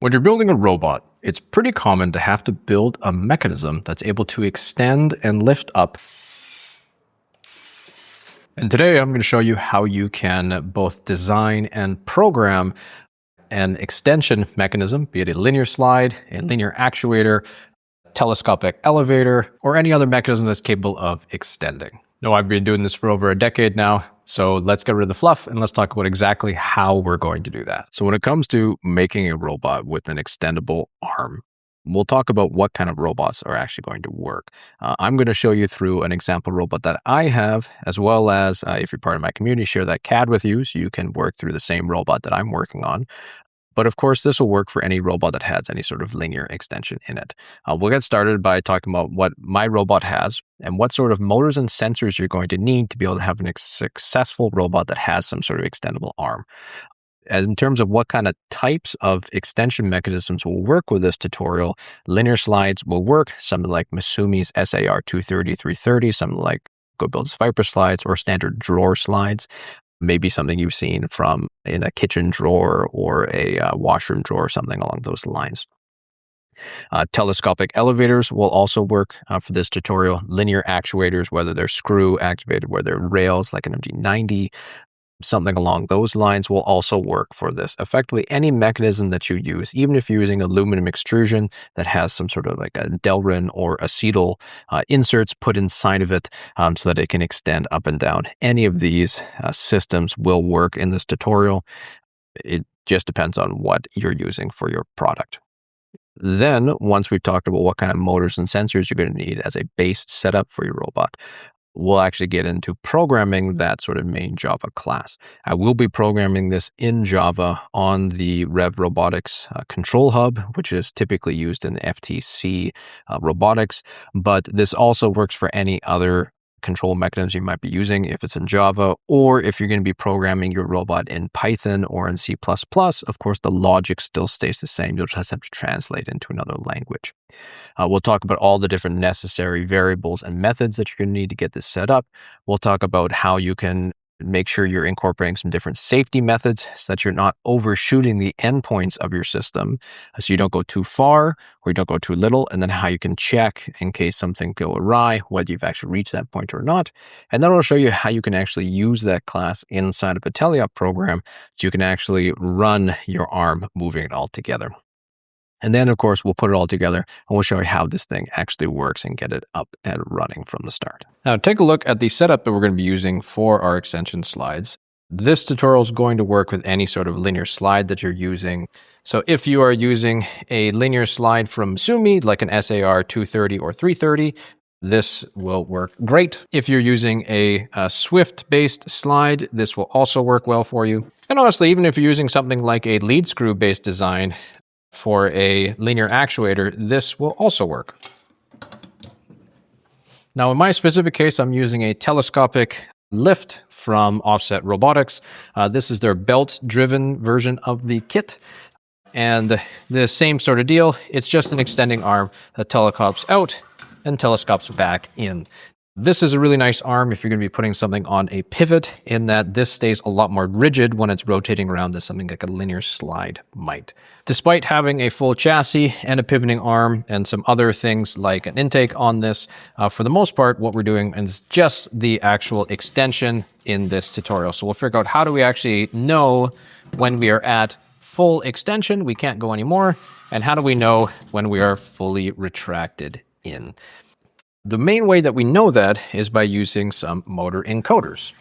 When you're building a robot, it's pretty common to have to build a mechanism that's able to extend and lift up. And today I'm going to show you how you can both design and program an extension mechanism, be it a linear slide, a linear actuator, telescopic elevator, or any other mechanism that's capable of extending. Now, I've been doing this for over a decade now, so let's get rid of the fluff and let's talk about exactly how we're going to do that. So when it comes to making a robot with an extendable arm, we'll talk about what kind of robots are actually going to work. I'm going to show you through an example robot that I have, as well as if you're part of my community, share that CAD with you so you can work through the same robot that I'm working on. But of course, this will work for any robot that has any sort of linear extension in it. We'll get started by talking about what my robot has and what sort of motors and sensors you're going to need to be able to have a successful robot that has some sort of extendable arm. As in terms of what kind of types of extension mechanisms will work with this tutorial, linear slides will work, something like Masumi's SAR 230, 330, something like GoBuild's Viper slides, or standard drawer slides. Maybe something you've seen from in a kitchen drawer or a washroom drawer or something along those lines. Telescopic elevators will also work for this tutorial. Linear actuators, whether they're screw activated, whether they're rails like an MG90, something along those lines will also work for this. Effectively, any mechanism that you use, even if you're using aluminum extrusion that has some sort of like a Delrin or acetal inserts put inside of it so that it can extend up and down. Any of these systems will work in this tutorial. It just depends on what you're using for your product. Then, once we've talked about what kind of motors and sensors you're going to need as a base setup for your robot, we'll actually get into programming that sort of main Java class. I will be programming this in Java on the REV Robotics Control Hub, which is typically used in the FTC robotics, but this also works for any other control mechanisms you might be using if it's in Java, or if you're going to be programming your robot in Python or in C++, of course, the logic still stays the same. You'll just have to translate into another language. We'll talk about all the different necessary variables and methods that you're going to need to get this set up. We'll talk about how you can make sure you're incorporating some different safety methods so that you're not overshooting the endpoints of your system, so you don't go too far or you don't go too little, and then how you can check in case something go awry, whether you've actually reached that point or not. And then I'll show you how you can actually use that class inside of a teleop program so you can actually run your arm moving it all together. And then, of course, we'll put it all together and we'll show you how this thing actually works and get it up and running from the start. Now, take a look at the setup that we're going to be using for our extension slides. This tutorial is going to work with any sort of linear slide that you're using. So if you are using a linear slide from Masumi, like an SAR 230 or 330, this will work great. If you're using a Swift-based slide, this will also work well for you. And honestly, even if you're using something like a lead screw-based design, for a linear actuator, this will also work. Now, in my specific case, I'm using a telescopic lift from Offset Robotics. This is their belt-driven version of the kit. And the same sort of deal. It's just an extending arm that telescopes out and telescopes back in. This is a really nice arm if you're going to be putting something on a pivot, in that this stays a lot more rigid when it's rotating around than something like a linear slide might. Despite having a full chassis and a pivoting arm and some other things like an intake on this, for the most part, what we're doing is just the actual extension in this tutorial. So we'll figure out how do we actually know when we are at full extension, we can't go anymore, and how do we know when we are fully retracted in. The main way that we know that is by using some motor encoders.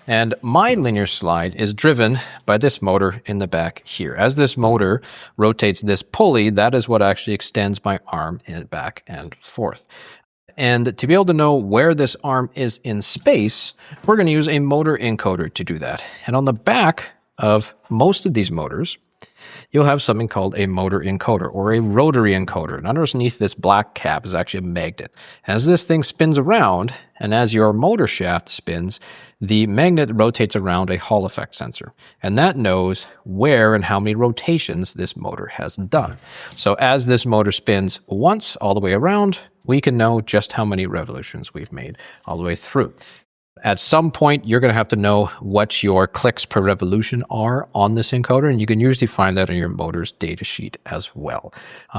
And my linear slide is driven by this motor in the back here. As this motor rotates this pulley, that is what actually extends my arm back and forth. And to be able to know where this arm is in space, we're going to use a motor encoder to do that. And on the back of most of these motors, you'll have something called a motor encoder or a rotary encoder. And underneath this black cap is actually a magnet. As this thing spins around, and as your motor shaft spins, the magnet rotates around a Hall effect sensor. And that knows where and how many rotations this motor has done. So as this motor spins once all the way around, we can know just how many revolutions we've made all the way through. At some point, you're going to have to know what your clicks per revolution are on this encoder, and you can usually find that in your motor's data sheet as well.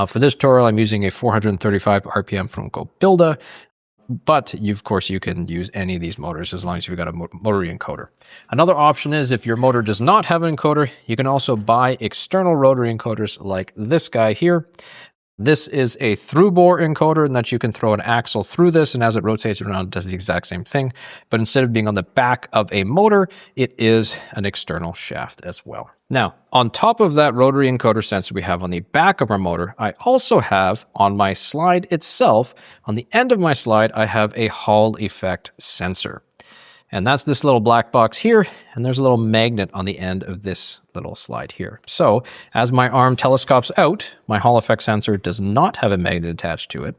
For this tutorial, I'm using a 435 RPM from GoBuilda, but of course, you can use any of these motors as long as you've got a motor encoder. Another option is if your motor does not have an encoder, you can also buy external rotary encoders like this guy here. This is a through-bore encoder, and that you can throw an axle through this, and as it rotates around, it does the exact same thing. But instead of being on the back of a motor, it is an external shaft as well. Now, on top of that rotary encoder sensor we have on the back of our motor, I also have on my slide itself, on the end of my slide, I have a Hall effect sensor. And that's this little black box here, and there's a little magnet on the end of this little slide here. So as my arm telescopes out, my Hall effect sensor does not have a magnet attached to it.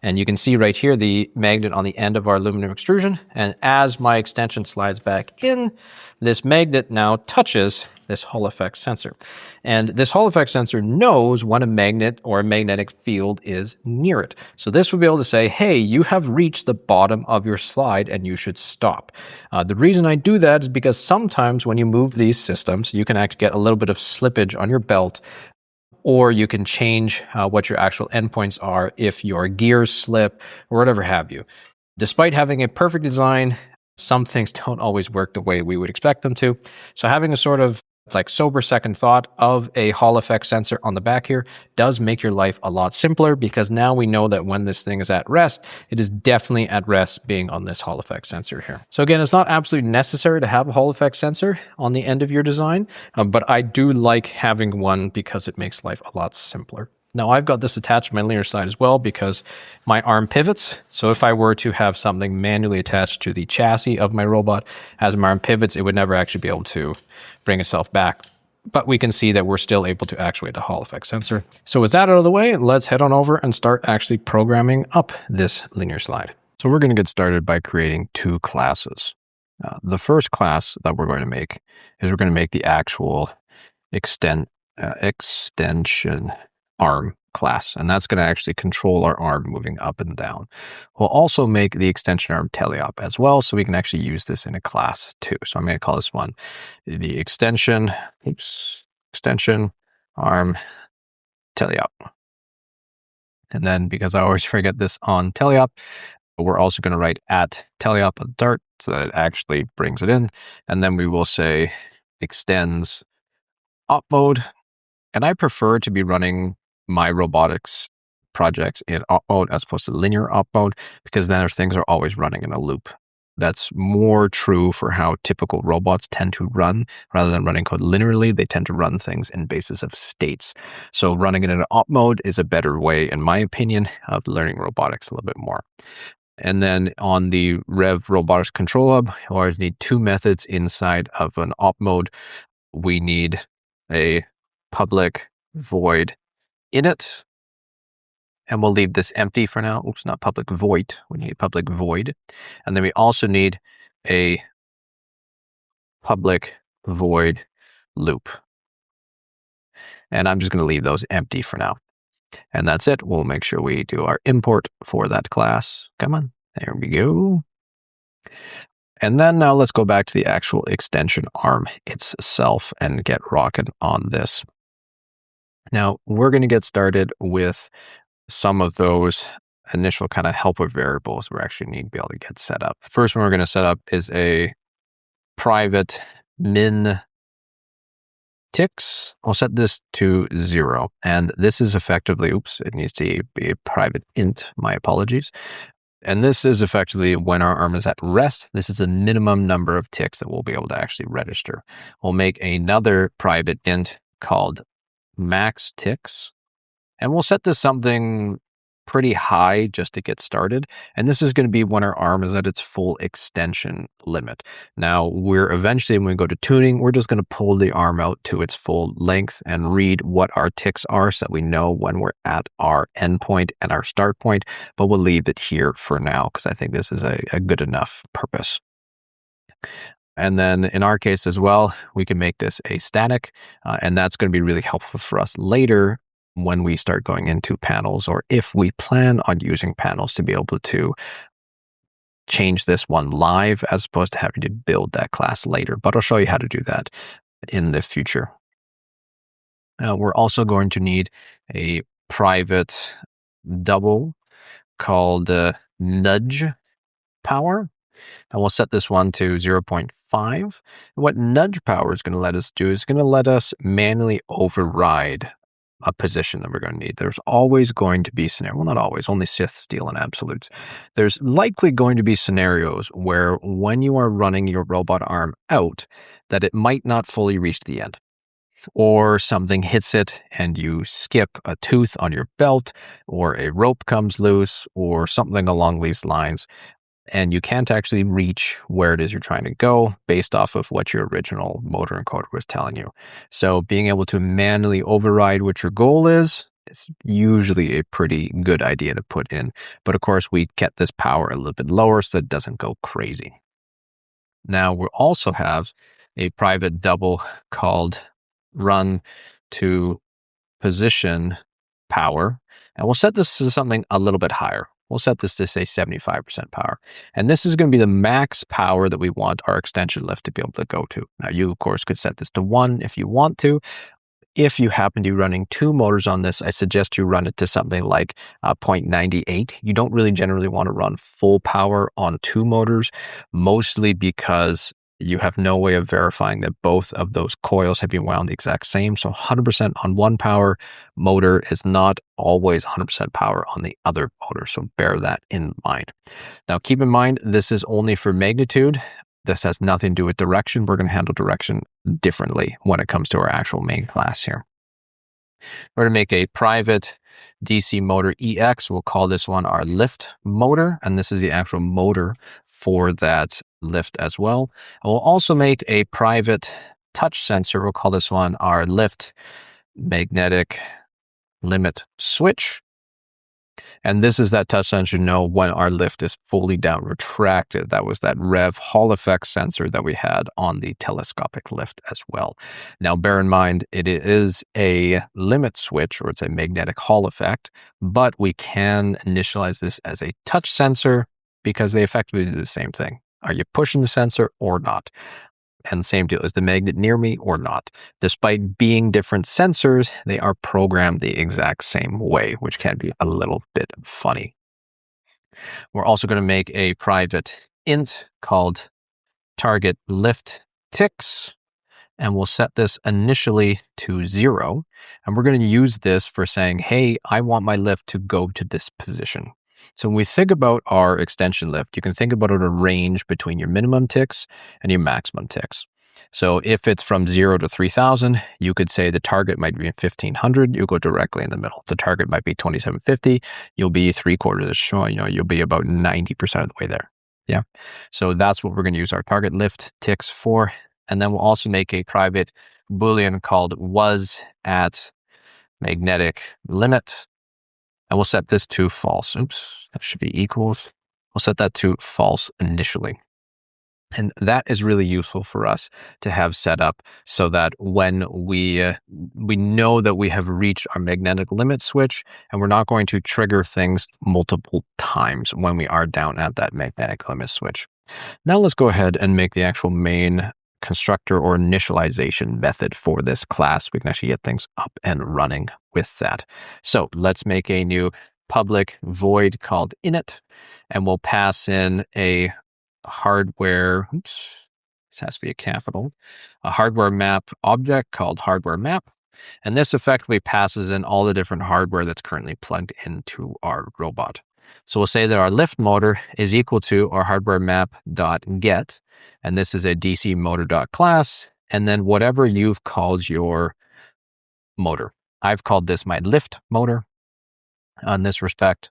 And you can see right here the magnet on the end of our aluminum extrusion. And as my extension slides back in, this magnet now touches this Hall effect sensor. And this Hall effect sensor knows when a magnet or a magnetic field is near it. So this would be able to say, hey, you have reached the bottom of your slide and you should stop. The reason I do that is because sometimes when you move these systems, you can actually get a little bit of slippage on your belt, or you can change what your actual endpoints are if your gears slip or whatever have you. Despite having a perfect design, some things don't always work the way we would expect them to. So having a sort of like sober second thought of a Hall effect sensor on the back here does make your life a lot simpler, because now we know that when this thing is at rest, it is definitely at rest being on this Hall effect sensor here. So again, it's not absolutely necessary to have a Hall effect sensor on the end of your design, but I do like having one because it makes life a lot simpler. Now I've got this attached to my linear slide as well because my arm pivots. So if I were to have something manually attached to the chassis of my robot, as my arm pivots, it would never actually be able to bring itself back. But we can see that we're still able to actuate the Hall effect sensor. So with that out of the way, let's head on over and start actually programming up this linear slide. So we're going to get started by creating two classes. The first class that we're going to make is we're going to make the actual extension arm class, and that's going to actually control our arm moving up and down. We'll also make the extension arm teleop as well, so we can actually use this in a class too. So I'm going to call this one the extension arm teleop. And then, because I always forget this on teleop, we're also going to write at teleop at Dart so that it actually brings it in. And then we will say extends op mode. And I prefer to be running my robotics projects in op mode as opposed to linear op mode, because then things are always running in a loop. That's more true for how typical robots tend to run. Rather than running code linearly, they tend to run things in basis of states. So running it in an op mode is a better way, in my opinion, of learning robotics a little bit more. And then on the REV Robotics Control Hub, you always need two methods inside of an op mode. We need a public void init, and we'll leave this empty for now. Oops, not public void. We need public void. And then we also need a public void loop. And I'm just going to leave those empty for now. And that's it. We'll make sure we do our import for that class. Come on. There we go. And then now let's go back to the actual extension arm itself and get rocking on this. Now, we're going to get started with some of those initial kind of helper variables we actually need to be able to get set up. First one we're going to set up is a private min ticks. I'll set this to 0. And this is effectively, oops, it needs to be a private int, my apologies. And this is effectively when our arm is at rest. This is a minimum number of ticks that we'll be able to actually register. We'll make another private int called max ticks, and we'll set this something pretty high just to get started. And this is going to be when our arm is at its full extension limit. Now, we're eventually, when we go to tuning, we're just going to pull the arm out to its full length and read what our ticks are so that we know when we're at our end point and our start point, but we'll leave it here for now because I think this is a good enough purpose. And then in our case as well, we can make this a static, and that's going to be really helpful for us later when we start going into panels, or if we plan on using panels to be able to change this one live as opposed to having to build that class later. But I'll show you how to do that in the future. We're also going to need a private double called nudge power. And we'll set this one to 0.5. What nudge power is going to let us do is going to let us manually override a position that we're going to need. There's always going to be scenarios, well, not always, only Sith, Steel, and Absolutes. There's likely going to be scenarios where when you are running your robot arm out, that it might not fully reach the end, or something hits it and you skip a tooth on your belt, or a rope comes loose, or something along these lines, and you can't actually reach where it is you're trying to go based off of what your original motor encoder was telling you. So being able to manually override what your goal is usually a pretty good idea to put in. But of course, we get this power a little bit lower so that it doesn't go crazy. Now we'll also have a private double called run to position power, and we'll set this to something a little bit higher. We'll set this to say 75% power. And this is going to be the max power that we want our extension lift to be able to go to. Now, you, of course, could set this to 1 if you want to. If you happen to be running 2 motors on this, I suggest you run it to something like 0.98. You don't really generally want to run full power on 2 motors, mostly because you have no way of verifying that both of those coils have been wound the exact same. So 100% on one power motor is not always 100% power on the other motor. So bear that in mind. Now, keep in mind, this is only for magnitude. This has nothing to do with direction. We're going to handle direction differently when it comes to our actual main class here. We're going to make a private DC motor EX. We'll call this one our lift motor, and this is the actual motor for that lift as well. And we'll also make a private touch sensor. We'll call this one our lift magnetic limit switch. And this is that touch sensor to know when our lift is fully down retracted. That was that REV Hall effect sensor that we had on the telescopic lift as well. Now, bear in mind, it is a limit switch, or it's a magnetic Hall effect, but we can initialize this as a touch sensor because they effectively do the same thing. Are you pushing the sensor or not? And same deal, is the magnet near me or not? Despite being different sensors, they are programmed the exact same way, which can be a little bit funny. We're also going to make a private int called target lift ticks, and we'll set this initially to 0. And we're going to use this for saying, hey, I want my lift to go to this position. So when we think about our extension lift, you can think about it a range between your minimum ticks and your maximum ticks. So if it's from 0 to 3,000, you could say the target might be 1,500. You go directly in the middle. The target might be 2,750. You'll be 3/4. You'll be about 90% of the way there. Yeah. So that's what we're going to use our target lift ticks for. And then we'll also make a private Boolean called was at magnetic limit. And we'll set this to false. Oops, that should be equals. We'll set that to false initially. And that is really useful for us to have set up so that when we know that we have reached our magnetic limit switch, and we're not going to trigger things multiple times when we are down at that magnetic limit switch. Now let's go ahead and make the actual main constructor or initialization method for this class. We can actually get things up and running with that. So let's make a new public void called init, and we'll pass in a hardware, oops, this has to be a capital, a hardware map object called hardware map. And this effectively passes in all the different hardware that's currently plugged into our robot. So we'll say that our lift motor is equal to our hardware map.get, and this is a DC motor.class, and then whatever you've called your motor. I've called this my lift motor on this respect.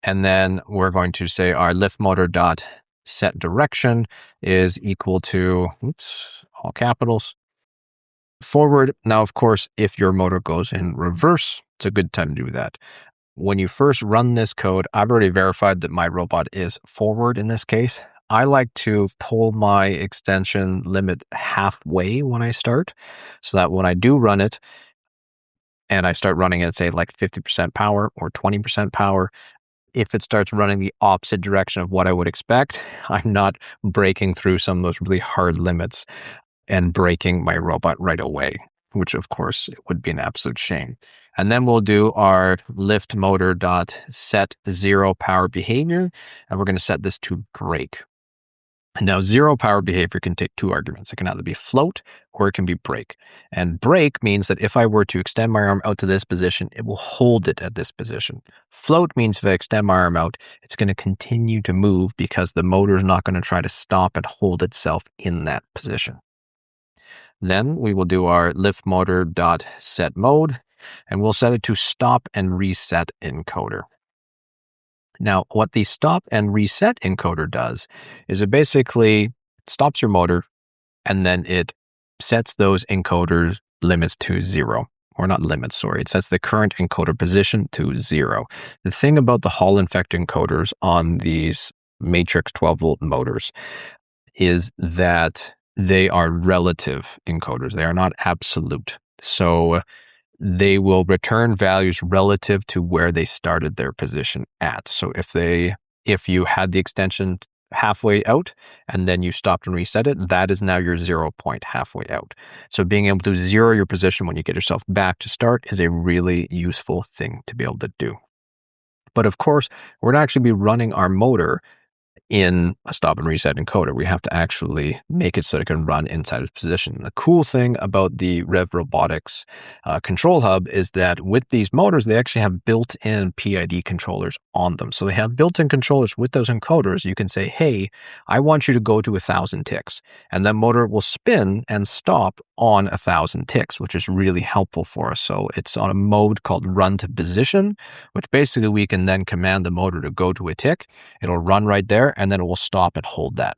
And then we're going to say our lift motor.set direction is equal to, oops, all capitals, forward. Now, of course, if your motor goes in reverse, it's a good time to do that. When you first run this code, I've already verified that my robot is forward in this case. I like to pull my extension limit halfway when I start, so that when I do run it, and I start running at, say, like 50% power or 20% power, if it starts running the opposite direction of what I would expect, I'm not breaking through some of those really hard limits and breaking my robot right away, which of course would be an absolute shame. And then we'll do our lift motor dot set zero power behavior, and we're going to set this to break. Now, zero power behavior can take two arguments. It can either be float or it can be break. And break means that if I were to extend my arm out to this position, it will hold it at this position. Float means if I extend my arm out, it's going to continue to move because the motor is not going to try to stop and hold itself in that position. Then we will do our lift motor dot set mode, and we'll set it to stop and reset encoder. Now, what the stop and reset encoder does is it basically stops your motor and then it sets those encoder limits to zero. Or not limits, sorry. It sets the current encoder position to zero. The thing about the Hall effect encoders on these matrix 12-volt motors is that they are relative encoders. They are not absolute. So they will return values relative to where they started their position at. So if you had the extension halfway out and then you stopped and reset it, that is now your 0 point halfway out. So being able to zero your position when you get yourself back to start is a really useful thing to be able to do. But of course, we're not actually be running our motor in a stop and reset encoder. We have to actually make it so it can run inside its position. The cool thing about the REV Robotics Control Hub is that with these motors, they actually have built-in PID controllers on them. So they have built-in controllers with those encoders. You can say, hey, I want you to go to 1,000 ticks. And that motor will spin and stop on 1,000 ticks, which is really helpful for us. So it's on a mode called run to position, which basically we can then command the motor to go to a tick. It'll run right there, and then it will stop and hold that,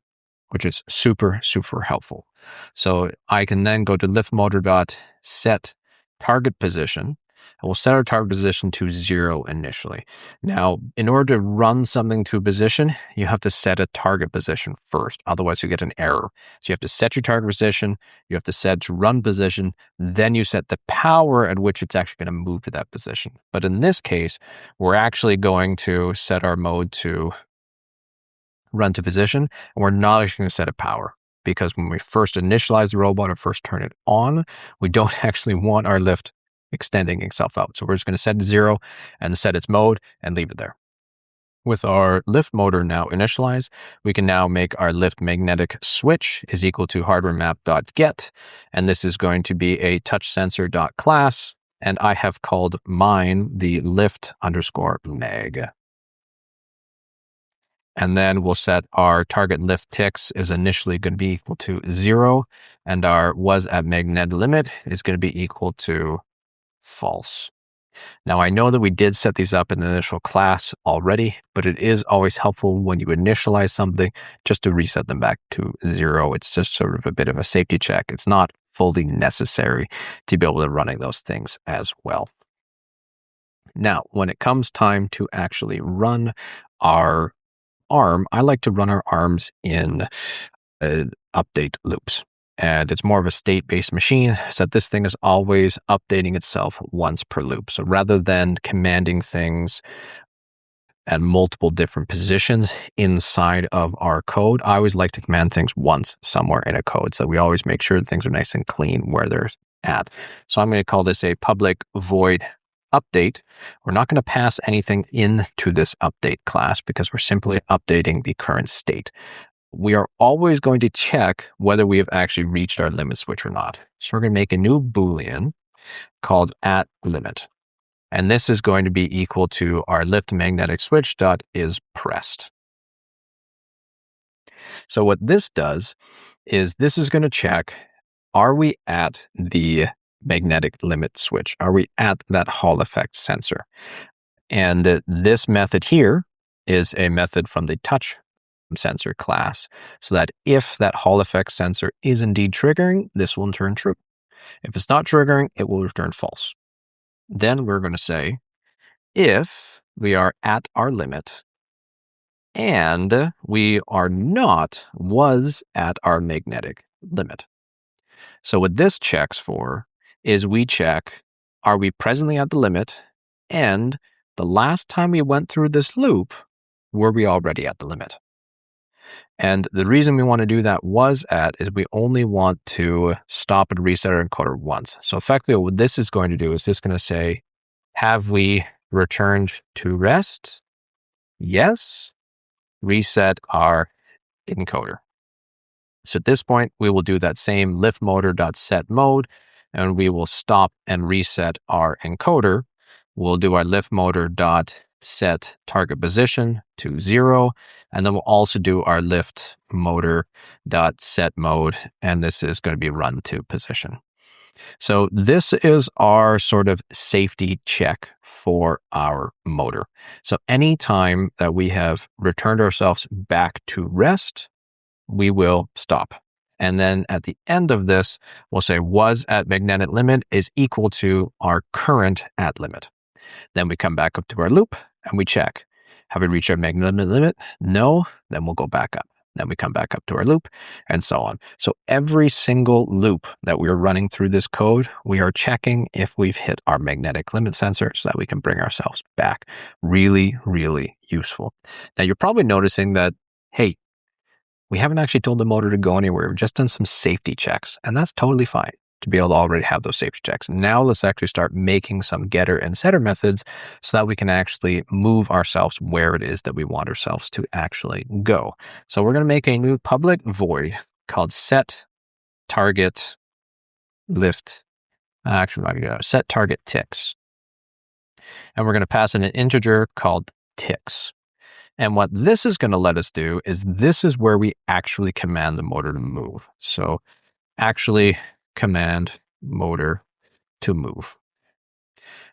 which is super, super helpful. So I can then go to lift motor dot set target position, and we'll set our target position to 0 initially. Now, in order to run something to a position, you have to set a target position first. Otherwise, you get an error. So you have to set your target position, you have to set to run position, then you set the power at which it's actually going to move to that position. But in this case, we're actually going to set our mode to run to position, and we're not actually going to set a power, because when we first initialize the robot or first turn it on, we don't actually want our lift extending itself out. So we're just going to set it to 0 and set its mode and leave it there. With our lift motor now initialized, we can now make our lift magnetic switch is equal to hardware map.get, and this is going to be a touch sensor.class, and I have called mine the lift underscore mag. And then we'll set our target lift ticks is initially going to be equal to 0, and our was at magnet limit is going to be equal to false. Now, I know that we did set these up in the initial class already, but it is always helpful when you initialize something just to reset them back to 0. It's just sort of a bit of a safety check. It's not fully necessary to be able to running those things as well. Now, when it comes time to actually run our arm, I like to run our arms in update loops. And it's more of a state-based machine, so that this thing is always updating itself once per loop. So rather than commanding things at multiple different positions inside of our code, I always like to command things once somewhere in a code, so we always make sure that things are nice and clean where they're at. So I'm going to call this a public void update. We're not going to pass anything into this update class because we're simply updating the current state. We are always going to check whether we have actually reached our limit switch or not. So we're going to make a new Boolean called at limit. And this is going to be equal to our lift magnetic switch dot is pressed. So what this does is this is going to check, are we at the magnetic limit switch? Are we at that Hall effect sensor? And this method here is a method from the touch sensor class, so that if that Hall effect sensor is indeed triggering, this will return true. If it's not triggering, it will return false. Then we're going to say if we are at our limit and we are not was at our magnetic limit. So what this checks for is we check, are we presently at the limit and the last time we went through this loop, were we already at the limit? And the reason we want to do that is we only want to stop and reset our encoder once. So effectively what this is going to do is this going to say, have we returned to rest? Yes. Reset our encoder. So at this point, we will do that same lift motor.set mode, and we will stop and reset our encoder. We'll do our lift motor.set target position to 0, and then we'll also do our lift motor.set mode, and this is going to be run to position. So this is our sort of safety check for our motor. So anytime that we have returned ourselves back to rest, we will stop. And then at the end of this, we'll say was at magnetic limit is equal to our current at limit. Then we come back up to our loop and we check. Have we reached our magnetic limit? No. Then we'll go back up. Then we come back up to our loop and so on. So every single loop that we're running through this code, we are checking if we've hit our magnetic limit sensor so that we can bring ourselves back. Really, really useful. Now you're probably noticing that, hey, we haven't actually told the motor to go anywhere. We've just done some safety checks, and that's totally fine to be able to already have those safety checks. Now let's actually start making some getter and setter methods so that we can actually move ourselves where it is that we want ourselves to actually go. So we're going to make a new public void called set target lift. Set target ticks. And we're going to pass in an integer called ticks. And what this is going to let us do is this is where we actually command the motor to move. So actually command motor to move.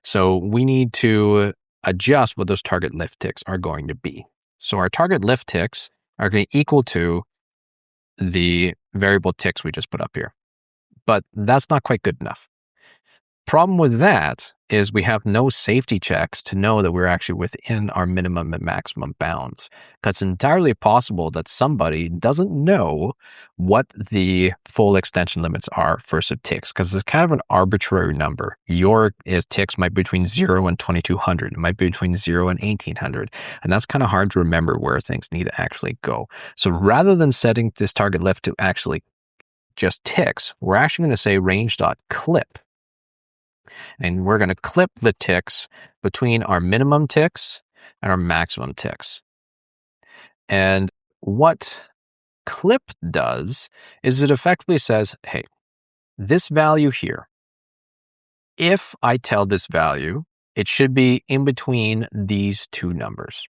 So we need to adjust what those target lift ticks are going to be. So our target lift ticks are going to equal to the variable ticks we just put up here. But that's not quite good enough. Problem with that is we have no safety checks to know that we're actually within our minimum and maximum bounds. It's entirely possible that somebody doesn't know what the full extension limits are for sub ticks, because it's kind of an arbitrary number. Your ticks might be between 0 and 2200. It might be between 0 and 1800. And that's kind of hard to remember where things need to actually go. So rather than setting this target lift to actually just ticks, we're actually going to say range.clip. And we're going to clip the ticks between our minimum ticks and our maximum ticks. And what clip does is it effectively says, hey, this value here, if I tell this value, it should be in between these two numbers.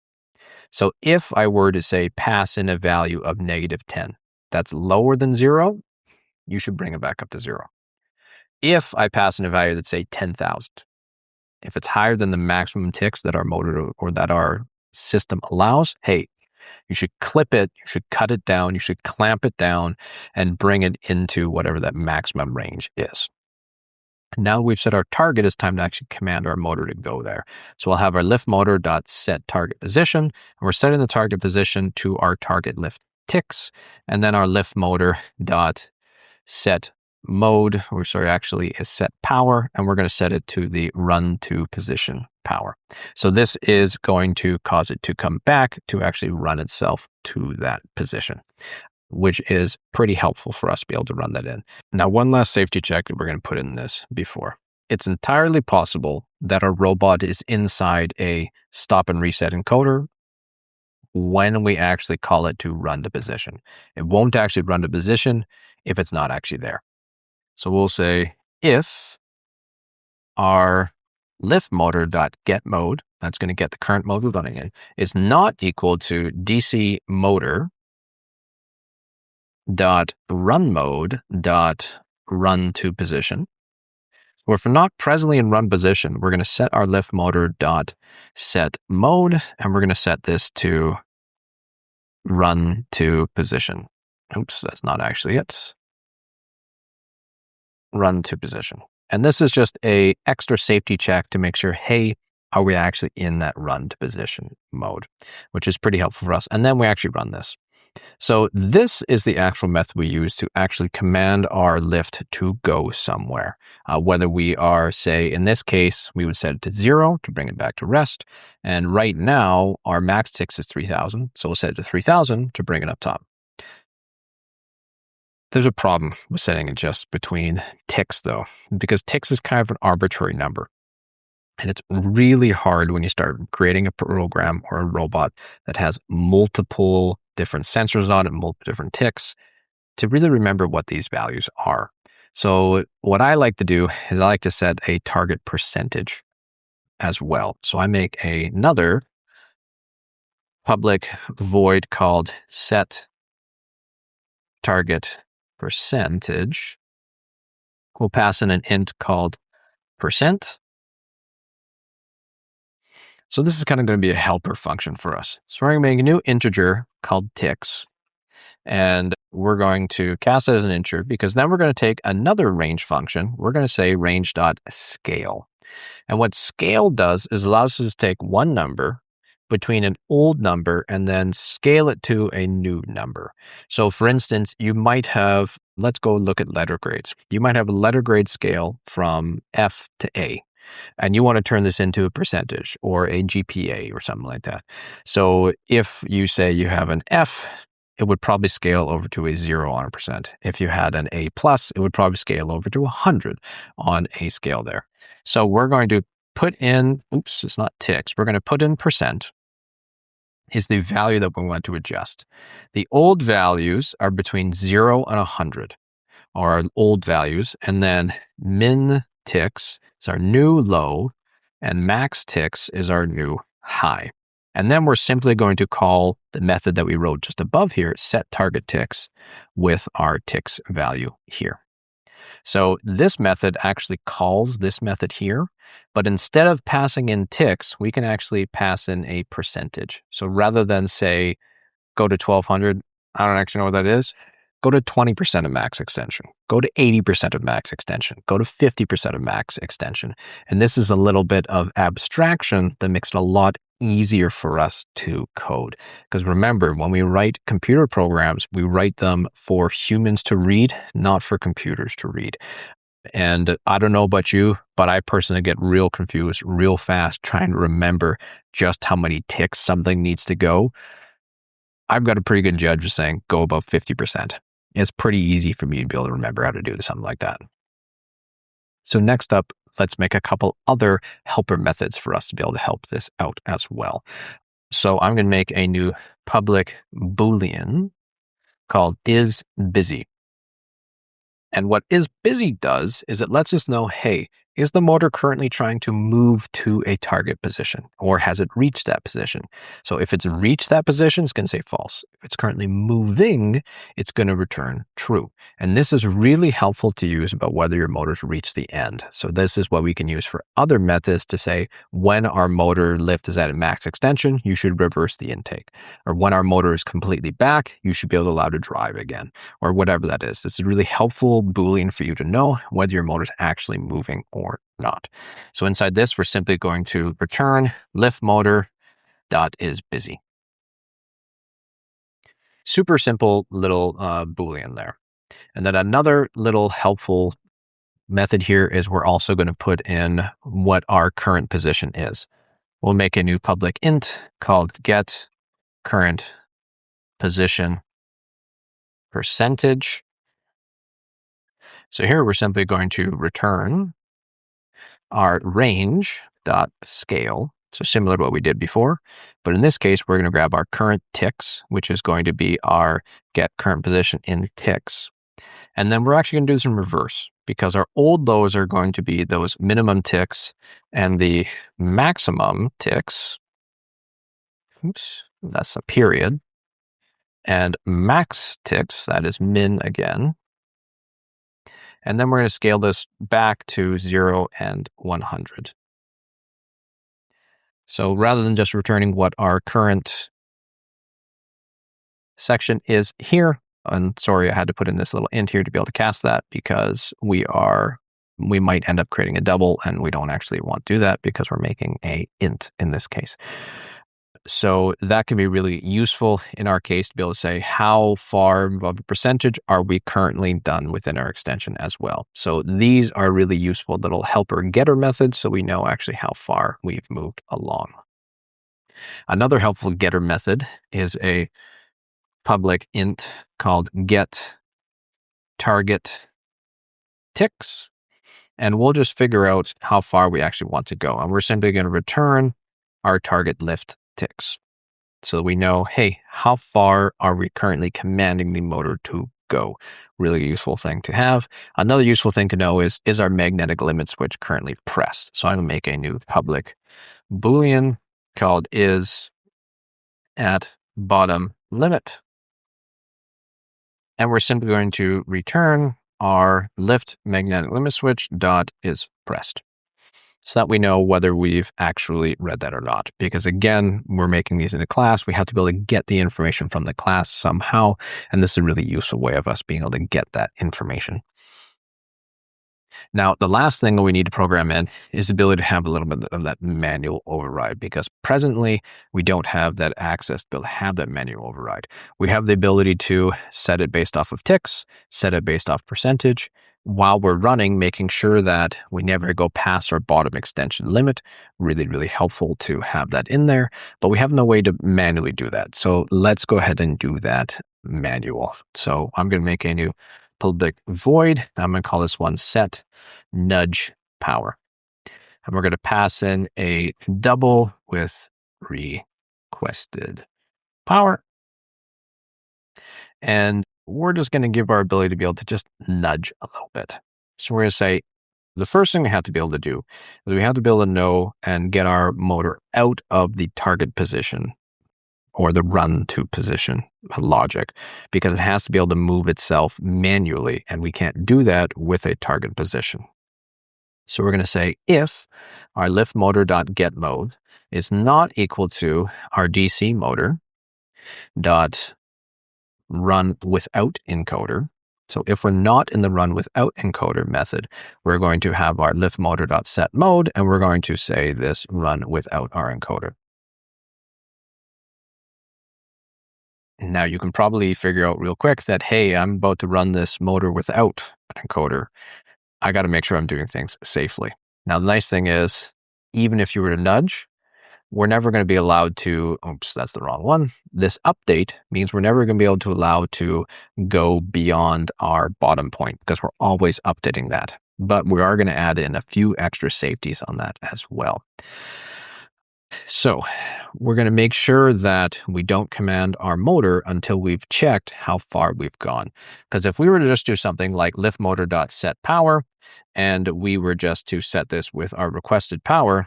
So if I were to say pass in a value of -10, that's lower than 0, you should bring it back up to 0. If I pass in a value that's say 10,000, if it's higher than the maximum ticks that our motor or that our system allows, hey, you should clip it, you should cut it down, you should clamp it down and bring it into whatever that maximum range is. Now we've set our target, it's time to actually command our motor to go there. So we'll have our lift motor.set target position, and we're setting the target position to our target lift ticks, and then our lift motor.set mode, or sorry, actually is set power, and we're going to set it to the run to position power. So this is going to cause it to come back to actually run itself to that position, which is pretty helpful for us to be able to run that in. Now, one last safety check that we're going to put in this before. It's entirely possible that our robot is inside a stop and reset encoder when we actually call it to run to position. It won't actually run to position if it's not actually there. So we'll say if our lift motor.get mode, that's going to get the current mode we're running in, is not equal to DC motor dot run mode dot run to position. Or if we're not presently in run position, we're going to set our lift motor dot set mode, and we're going to set this to run to position. Oops, that's not actually it. Run to position. And this is just a extra safety check to make sure, hey, are we actually in that run to position mode, which is pretty helpful for us. And then we actually run this. So this is the actual method we use to actually command our lift to go somewhere. Whether we are, say, in this case, we would set it to 0 to bring it back to rest. And right now, our max ticks is 3,000. So we'll set it to 3,000 to bring it up top. There's a problem with setting it just between ticks, though, because ticks is kind of an arbitrary number. And it's really hard when you start creating a program or a robot that has multiple different sensors on it, multiple different ticks, to really remember what these values are. So what I like to do is I like to set a target percentage as well. So I make another public void called set target percentage. We'll pass in an int called percent. So this is kind of going to be a helper function for us. So we're going to make a new integer called ticks. And we're going to cast it as an integer because then we're going to take another range function. We're going to say range.scale. And what scale does is allows us to take one number between an old number and then scale it to a new number. So for instance, you might have, let's go look at letter grades. You might have a letter grade scale from F to A. And you want to turn this into a percentage or a GPA or something like that. So if you say you have an F, it would probably scale over to a 0 on a percent. If you had an A plus, it would probably scale over to 100 on a scale there. So we're going to put in, oops, it's not ticks. We're going to put in percent is the value that we want to adjust. The old values are between 0 and 100, or our old values, and then min ticks is our new low, and max ticks is our new high. And then we're simply going to call the method that we wrote just above here, set target ticks, with our ticks value here. So this method actually calls this method here, but instead of passing in ticks, we can actually pass in a percentage. So rather than say, go to 1200, I don't actually know what that is. Go to 20% of max extension. Go to 80% of max extension. Go to 50% of max extension. And this is a little bit of abstraction that makes it a lot easier for us to code. Because remember, when we write computer programs, we write them for humans to read, not for computers to read. And I don't know about you, but I personally get real confused real fast trying to remember just how many ticks something needs to go. I've got a pretty good judge of saying go above 50%. It's pretty easy for me to be able to remember how to do something like that. So next up, let's make a couple other helper methods for us to be able to help this out as well. So I'm going to make a new public Boolean called isBusy. And what isBusy does is it lets us know, hey, is the motor currently trying to move to a target position, or has it reached that position? So if it's reached that position, it's going to say false. If it's currently moving, it's going to return true. And this is really helpful to use about whether your motor's reached the end. So this is what we can use for other methods to say when our motor lift is at a max extension, you should reverse the intake. Or when our motor is completely back, you should be able to allow to drive again, or whatever that is. This is really helpful Boolean for you to know whether your motor is actually moving or not. So inside this, we're simply going to return lift motor dot is busy. Super simple little Boolean there. And then another little helpful method here is we're also going to put in what our current position is. We'll make a new public int called get current position percentage. So here we're simply going to return our range.scale. So similar to what we did before, but in this case, we're going to grab our current ticks, which is going to be our get current position in ticks. And then we're actually going to do this in reverse because our old lows are going to be those minimum ticks and the maximum ticks. Oops, that's a period. And max ticks, that is min again. And then we're going to scale this back to 0 and 100. So rather than just returning what our current section is here, and sorry, I had to put in this little int here to be able to cast that because we might end up creating a double and we don't actually want to do that because we're making a int in this case. So that can be really useful in our case to be able to say how far of a percentage are we currently done within our extension as well. So these are really useful little helper getter methods so we know actually how far we've moved along. Another helpful getter method is a public int called get target ticks. And we'll just figure out how far we actually want to go. And we're simply going to return our target lift ticks. So we know, hey, how far are we currently commanding the motor to go? Really useful thing to have. Another useful thing to know is our magnetic limit switch currently pressed? So I'm going to make a new public Boolean called is at bottom limit. And we're simply going to return our lift magnetic limit switch dot is pressed, so that we know whether we've actually read that or not. Because again, we're making these in a class. We have to be able to get the information from the class somehow. And this is a really useful way of us being able to get that information. Now, the last thing that we need to program in is the ability to have a little bit of that manual override, because presently we don't have that access to be able to have that manual override. We have the ability to set it based off of ticks, set it based off percentage, while we're running, making sure that we never go past our bottom extension limit. Really, really helpful to have that in there, but we have no way to manually do that. So let's go ahead and do that manual. So I'm going to make a new public void. I'm going to call this one set nudge power. And we're going to pass in a double with requested power. And we're just going to give our ability to be able to just nudge a little bit. So we're going to say the first thing we have to be able to do is we have to be able to know and get our motor out of the target position or the run to position logic, because it has to be able to move itself manually, and we can't do that with a target position. So we're going to say if our lift motor.get mode is not equal to our DC motor dot run without encoder. So if we're not in the run without encoder method, we're going to have our lift motor.set mode, and we're going to say this run without our encoder. Now you can probably figure out real quick that, hey, I'm about to run this motor without an encoder. I got to make sure I'm doing things safely. Now, the nice thing is, even if you were to nudge, we're never going to be allowed to, oops, that's the wrong one. This update means we're never going to be able to allow to go beyond our bottom point, because we're always updating that. But we are going to add in a few extra safeties on that as well. So we're going to make sure that we don't command our motor until we've checked how far we've gone. Because if we were to just do something like lift motor.set power, and we were just to set this with our requested power,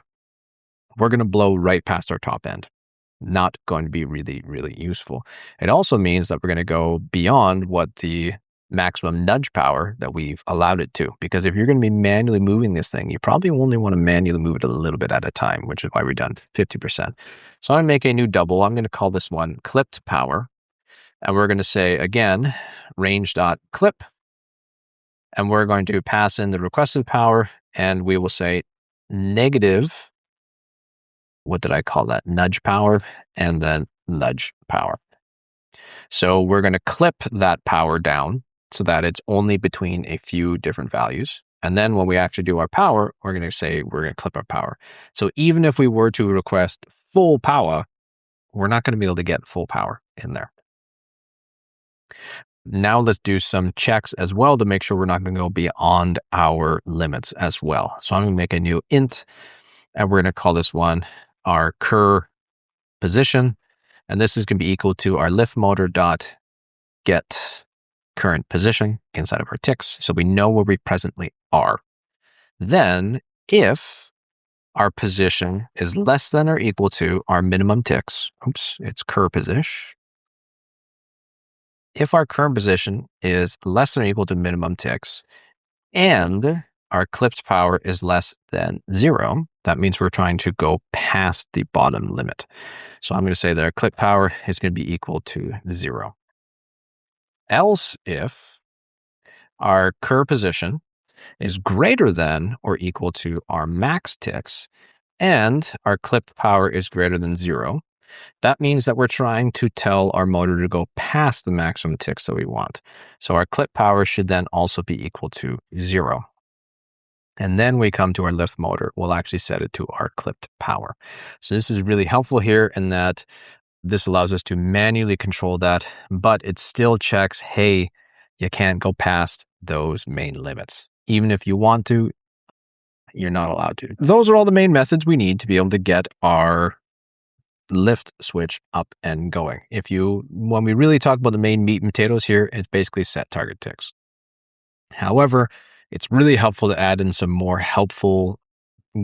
we're going to blow right past our top end. Not going to be really, really useful. It also means that we're going to go beyond what the maximum nudge power that we've allowed it to. Because if you're going to be manually moving this thing, you probably only want to manually move it a little bit at a time, which is why we've done 50%. So I'm going to make a new double. I'm going to call this one clipped power. And we're going to say, again, range.clip. And we're going to pass in the requested power, and we will say negative, what did I call that? Nudge power, and then nudge power. So we're going to clip that power down so that it's only between a few different values. And then when we actually do our power, we're going to say we're going to clip our power. So even if we were to request full power, we're not going to be able to get full power in there. Now let's do some checks as well to make sure we're not going to go beyond our limits as well. So I'm going to make a new int, and we're going to call this one our cur position. And this is going to be equal to our lift motor dot get current position inside of our ticks, so we know where we presently are. Then if our position is less than or equal to our minimum ticks, oops, it's cur position. If our current position is less than or equal to minimum ticks, and our clipped power is less than 0, that means we're trying to go past the bottom limit. So I'm going to say that our clip power is going to be equal to 0. Else if our cur position is greater than or equal to our max ticks, and our clipped power is greater than 0, That means that we're trying to tell our motor to go past the maximum ticks that we want. So our clip power should then also be equal to 0. And then we come to our lift motor. We'll actually set it to our clipped power. So this is really helpful here in that this allows us to manually control that, but it still checks, hey, you can't go past those main limits. Even if you want to, you're not allowed to. Those are all the main methods we need to be able to get our lift switch up and going. When we really talk about the main meat and potatoes here, it's basically set target ticks. However, it's really helpful to add in some more helpful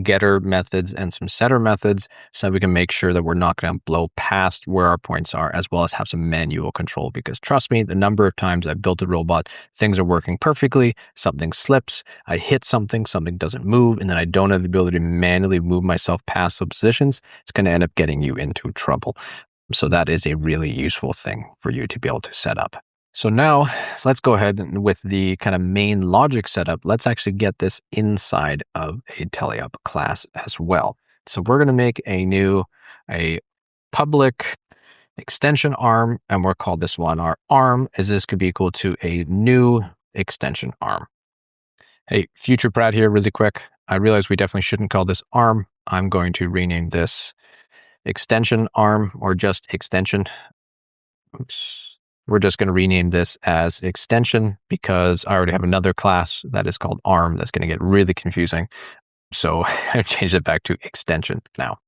getter methods and some setter methods so that we can make sure that we're not going to blow past where our points are, as well as have some manual control. Because trust me, the number of times I've built a robot, things are working perfectly, something slips, I hit something doesn't move, and then I don't have the ability to manually move myself past those positions, it's going to end up getting you into trouble. So that is a really useful thing for you to be able to set up. So now let's go ahead and with the kind of main logic setup, let's actually get this inside of a teleop class as well. So we're going to make a public extension arm, and we'll call this one our arm, as this could be equal to a new extension arm. Hey, future Brad here really quick. I realize we definitely shouldn't call this arm. I'm going to rename this extension arm or just extension. Oops. We're just going to rename this as extension because I already have another class that is called arm that's going to get really confusing. So I've changed it back to extension now.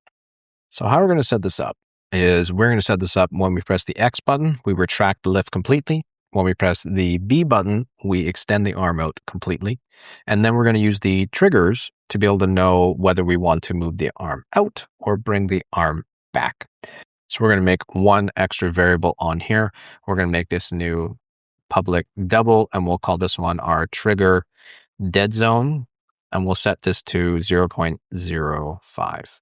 So how we're going to set this up is we're going to set this up when we press the X button, we retract the lift completely. When we press the B button, we extend the arm out completely. And then we're going to use the triggers to be able to know whether we want to move the arm out or bring the arm back. So we're going to make one extra variable on here. We're going to make this new public double, and we'll call this one our trigger dead zone, and we'll set this to 0.05.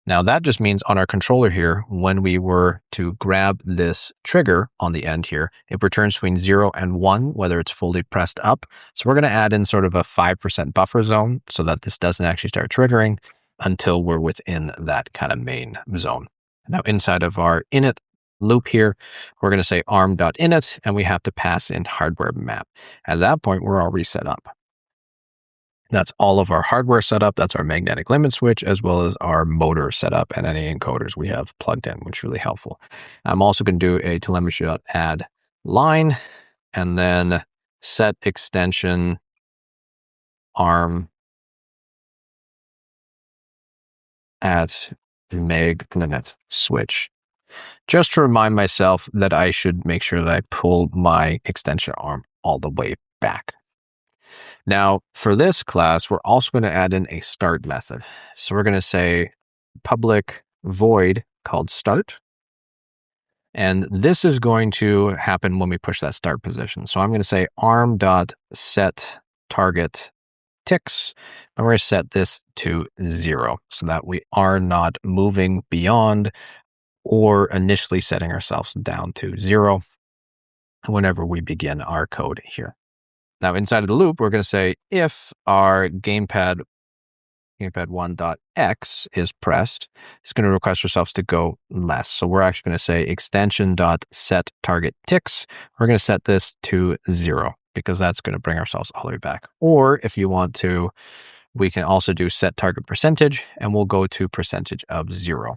Now that just means on our controller here, when we were to grab this trigger on the end here, it returns between 0 and 1, whether it's fully pressed up. So we're going to add in sort of a 5% buffer zone so that this doesn't actually start triggering until we're within that kind of main zone. Now inside of our init loop here, we're going to say arm.init, and we have to pass in hardware map. At that point, we're already set up. That's all of our hardware setup. That's our magnetic limit switch, as well as our motor setup and any encoders we have plugged in, which is really helpful. I'm also going to do a telemetry.add line, and then set extension arm at mag limit switch, just to remind myself that I should make sure that I pull my extension arm all the way back. Now for this class, we're also going to add in a start method. So we're going to say public void called start. And this is going to happen when we push that start position. So I'm going to say arm.set target ticks, and we're going to set this to 0 so that we are not moving beyond or initially setting ourselves down to 0 whenever we begin our code here. Now inside of the loop, we're going to say if our gamepad 1.x is pressed, it's going to request ourselves to go less. So we're actually going to say extension.set target ticks. We're going to set this to 0 because that's going to bring ourselves all the way back. Or if you want to, we can also do set target percentage, and we'll go to percentage of 0.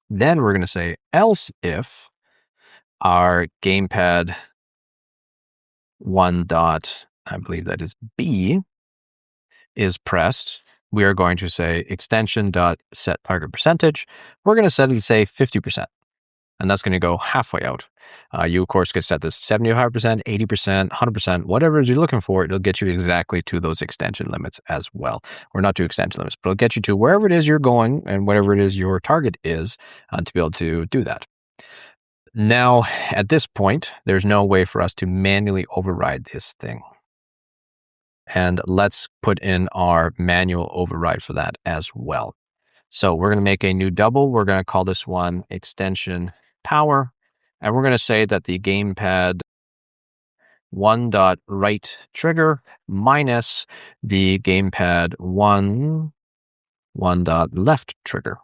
Then we're going to say else if our gamepad 1. I believe that is B is pressed, we are going to say extension.set target percentage. We're going to set it to say 50%. And that's going to go halfway out. You, of course, could set this 75%, 80%, 100%, whatever it is you're looking for. It'll get you exactly to those extension limits as well. Or not to extension limits, but it'll get you to wherever it is you're going and whatever it is your target is to be able to do that. Now, at this point, there's no way for us to manually override this thing. And let's put in our manual override for that as well. So we're going to make a new double. We're going to call this one extension power. And we're going to say that the gamepad 1.right trigger minus the gamepad 1.left trigger.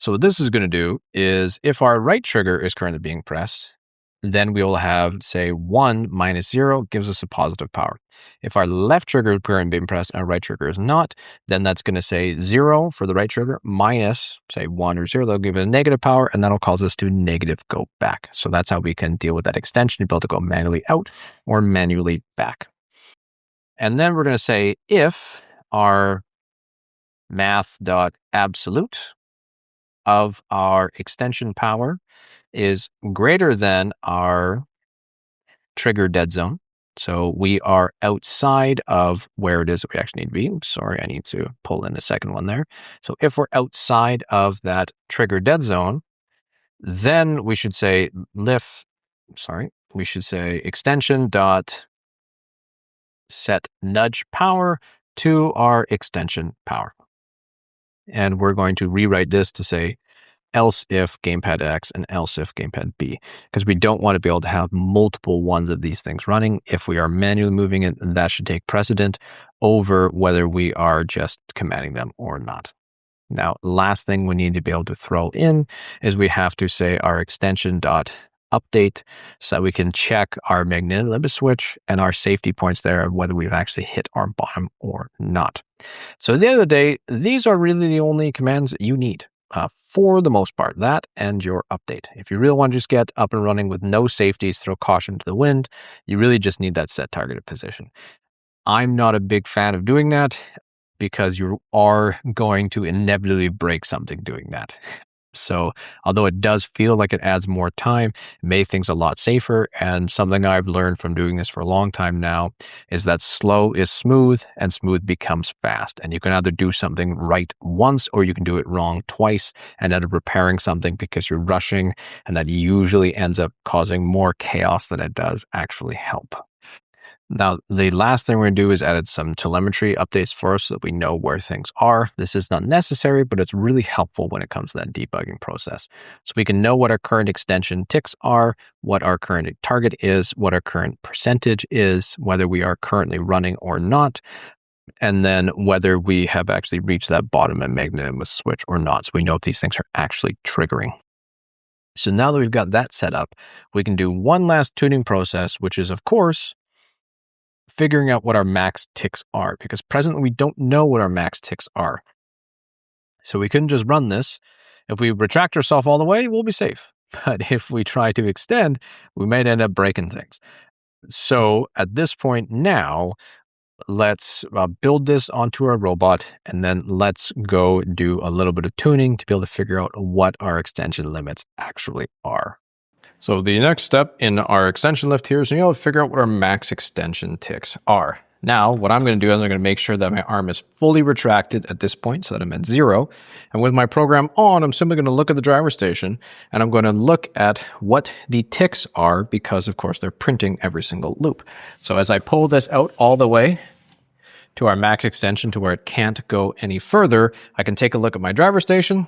So what this is going to do is if our right trigger is currently being pressed, then we will have, say, 1 minus 0 gives us a positive power. If our left trigger is currently being pressed and our right trigger is not, then that's going to say 0 for the right trigger minus, say, 1 or 0. That'll give it a negative power, and that'll cause us to negative go back. So that's how we can deal with that extension, be able to go manually out or manually back. And then we're going to say if our math.absolute of our extension power is greater than our trigger dead zone. So we are outside of where it is that we actually need to be. Sorry, I need to pull in a second one there. So if we're outside of that trigger dead zone, then we should say extension dot set nudge power to our extension power. And we're going to rewrite this to say else if gamepad X and else if gamepad B, because we don't want to be able to have multiple ones of these things running. If we are manually moving it, that should take precedent over whether we are just commanding them or not. Now, last thing we need to be able to throw in is we have to say our extension dot update so that we can check our magnetic limit switch and our safety points there of whether we've actually hit our bottom or not. So at the end of the day, these are really the only commands that you need for the most part, that and your update. If you really want to just get up and running with no safeties, throw caution to the wind, you really just need that set targeted position. I'm not a big fan of doing that because you are going to inevitably break something doing that. So although it does feel like it adds more time, it makes things a lot safer. And something I've learned from doing this for a long time now is that slow is smooth and smooth becomes fast. And you can either do something right once or you can do it wrong twice and end up repairing something because you're rushing. And that usually ends up causing more chaos than it does actually help. Now, the last thing we're going to do is add some telemetry updates for us so that we know where things are. This is not necessary, but it's really helpful when it comes to that debugging process. So we can know what our current extension ticks are, what our current target is, what our current percentage is, whether we are currently running or not, and then whether we have actually reached that bottom and magnetic switch or not. So we know if these things are actually triggering. So now that we've got that set up, we can do one last tuning process, which is, of course, figuring out what our max ticks are, because presently we don't know what our max ticks are. So we couldn't just run this. If we retract ourselves all the way, we'll be safe. But if we try to extend, we might end up breaking things. So at this point now, let's build this onto our robot, and then let's go do a little bit of tuning to be able to figure out what our extension limits actually are. So the next step in our extension lift here is to figure out what our max extension ticks are. Now, what I'm going to do is I'm going to make sure that my arm is fully retracted at this point so that I'm at 0. And with my program on, I'm simply going to look at the driver station and I'm going to look at what the ticks are because, of course, they're printing every single loop. So as I pull this out all the way to our max extension to where it can't go any further, I can take a look at my driver station.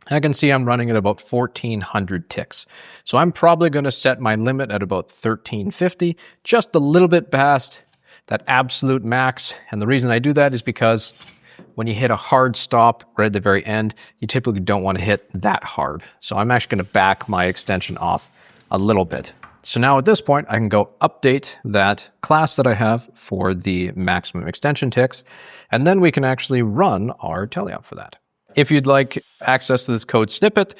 I can see I'm running at about 1,400 ticks. So I'm probably going to set my limit at about 1,350, just a little bit past that absolute max. And the reason I do that is because when you hit a hard stop right at the very end, you typically don't want to hit that hard. So I'm actually going to back my extension off a little bit. So now at this point, I can go update that class that I have for the maximum extension ticks, and then we can actually run our teleop for that. If you'd like access to this code snippet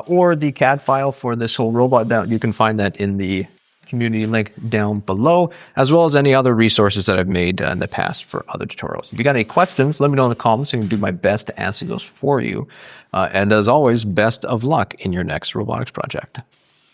or the CAD file for this whole robot down, you can find that in the community link down below, as well as any other resources that I've made in the past for other tutorials. If you got any questions, let me know in the comments. I can do my best to answer those for you. And as always, best of luck in your next robotics project.